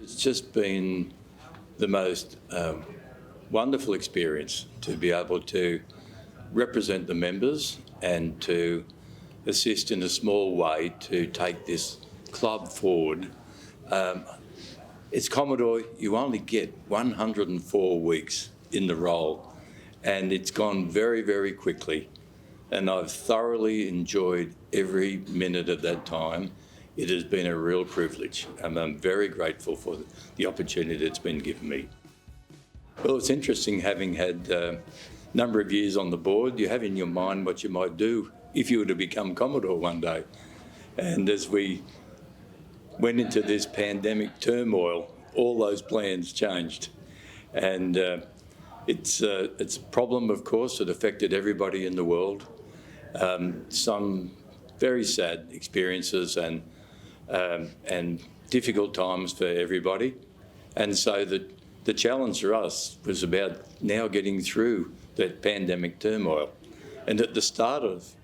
It's just been the most wonderful experience to be able to represent the members and to assist in a small way to take this club forward. As Commodore, you only get 104 weeks in the role, and it's gone very, very quickly. And I've thoroughly enjoyed every minute of that time. It has been a real privilege, and I'm very grateful for the opportunity that's been given me. Well, it's interesting having had a number of years on the board. You have in your mind what you might do if you were to become Commodore one day. And as we went into this pandemic turmoil, all those plans changed. And it's a problem, of course, that affected everybody in the world. Some very sad experiences and difficult times for everybody. And so the challenge for us was about now getting through that pandemic turmoil. And at the start of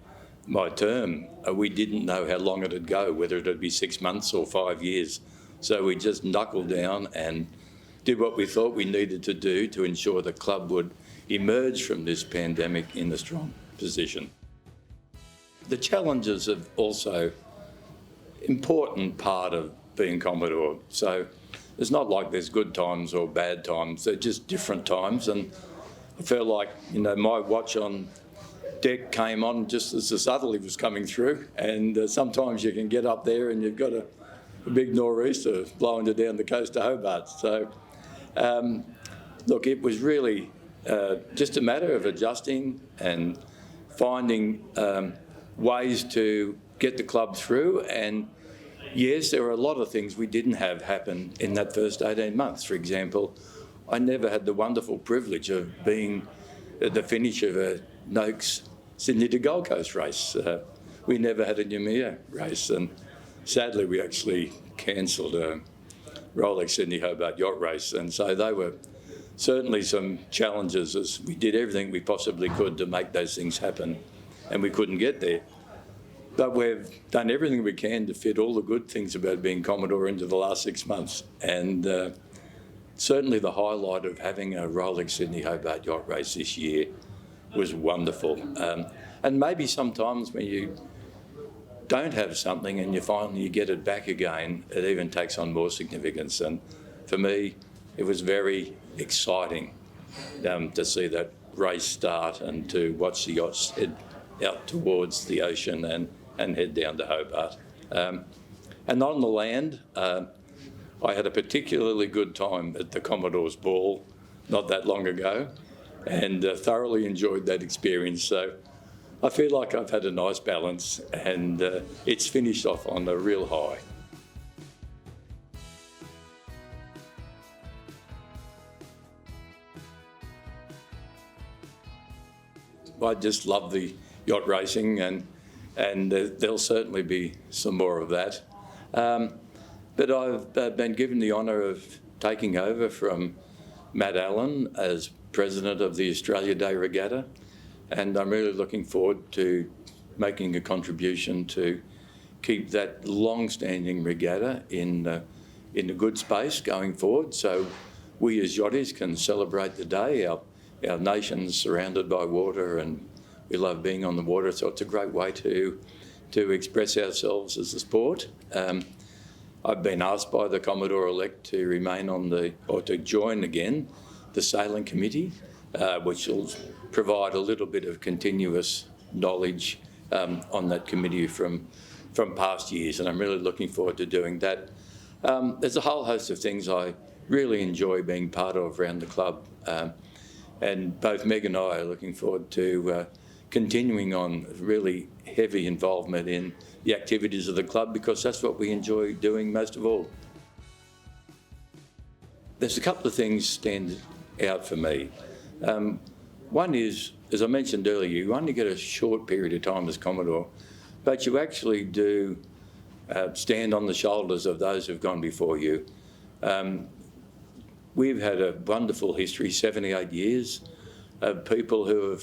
my term, we didn't know how long it'd go, whether it'd be 6 months or 5 years. So we just knuckled down and did what we thought we needed to do to ensure the club would emerge from this pandemic in a strong position. The challenges are also important part of being Commodore. So it's not like there's good times or bad times, they're just different times. And I felt like, my watch on deck came on just as the southerly was coming through, and sometimes you can get up there and you've got a big nor'easter blowing you down the coast of Hobart. So, look, it was really just a matter of adjusting and finding ways to get the club through. And yes, there were a lot of things we didn't have happen in that first 18 months. For example, I never had the wonderful privilege of being at the finish of a Noakes Sydney to Gold Coast race. We never had a Noumea race, and sadly we actually cancelled a Rolex Sydney Hobart Yacht race, and so they were certainly some challenges as we did everything we possibly could to make those things happen, and we couldn't get there. But we've done everything we can to fit all the good things about being Commodore into the last 6 months, and certainly the highlight of having a Rolex Sydney Hobart Yacht race this year was wonderful. And maybe sometimes when you don't have something and you finally get it back again, it even takes on more significance. And for me, it was very exciting to see that race start and to watch the yachts head out towards the ocean and head down to Hobart. And on the land, I had a particularly good time at the Commodore's Ball not that long ago, and thoroughly enjoyed that experience. So I feel like I've had a nice balance, and it's finished off on a real high. I just love the yacht racing, and there'll certainly be some more of that. But I've been given the honour of taking over from Matt Allen as President of the Australia Day Regatta, and I'm really looking forward to making a contribution to keep that long-standing regatta in a good space going forward, so we as yachties can celebrate the day. Our nation's surrounded by water, and we love being on the water, so it's a great way to express ourselves as a sport. I've been asked by the Commodore-elect to remain to join again the Sailing Committee, which will provide a little bit of continuous knowledge on that committee from past years, and I'm really looking forward to doing that. There's a whole host of things I really enjoy being part of around the club, and both Meg and I are looking forward to continuing on really heavy involvement in the activities of the club, because that's what we enjoy doing most of all. There's a couple of things stand out for me. One is, as I mentioned earlier, you only get a short period of time as Commodore, but you actually do stand on the shoulders of those who've gone before you. We've had a wonderful history, 78 years, of people who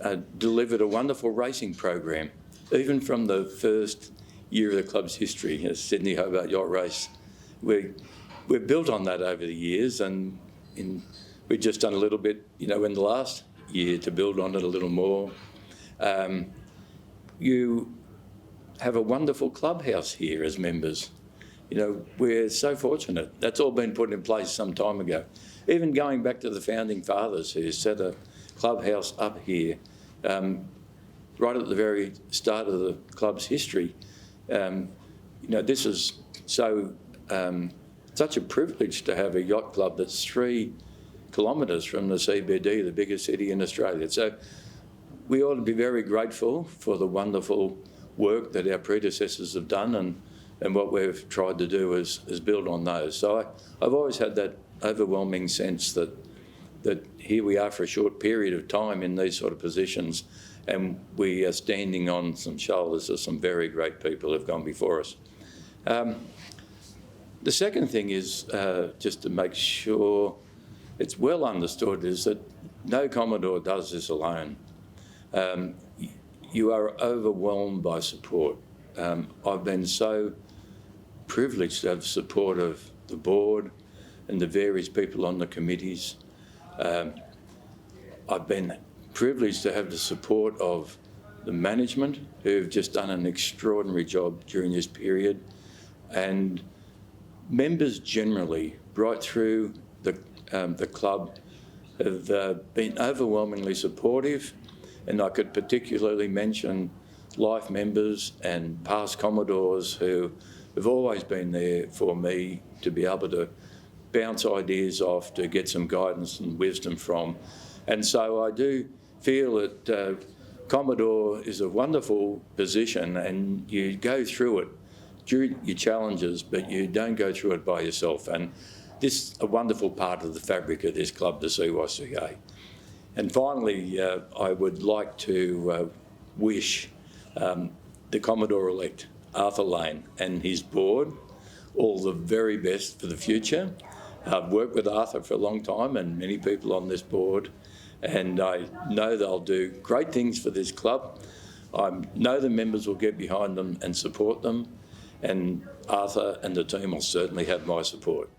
have delivered a wonderful racing program, even from the first year of the club's history, a Sydney Hobart Yacht Race. We we've built on that over the years, and we've just done a little bit, in the last year to build on it a little more. You have a wonderful clubhouse here as members. We're so fortunate. That's all been put in place some time ago. Even going back to the founding fathers who set a clubhouse up here, right at the very start of the club's history. This is such a privilege to have a yacht club that's 3 kilometres from the CBD, the biggest city in Australia. So we ought to be very grateful for the wonderful work that our predecessors have done, and what we've tried to do is build on those. So I've always had that overwhelming sense that here we are for a short period of time in these sort of positions, and we are standing on some shoulders of some very great people who've gone before us. The second thing is, just to make sure it's well understood, is that no Commodore does this alone. You are overwhelmed by support. I've been so privileged to have support of the board and the various people on the committees. I've been privileged to have the support of the management, who've just done an extraordinary job during this period, and members generally, right through the club, have been overwhelmingly supportive. And I could particularly mention life members and past Commodores who have always been there for me to be able to bounce ideas off, to get some guidance and wisdom from. And so I do feel that Commodore is a wonderful position, and you go through it during your challenges, but you don't go through it by yourself. And this is a wonderful part of the fabric of this club, the CYCA. And finally, I would like to wish the Commodore-elect, Arthur Lane, and his board all the very best for the future. I've worked with Arthur for a long time and many people on this board, and I know they'll do great things for this club. I know the members will get behind them and support them, and Arthur and the team will certainly have my support.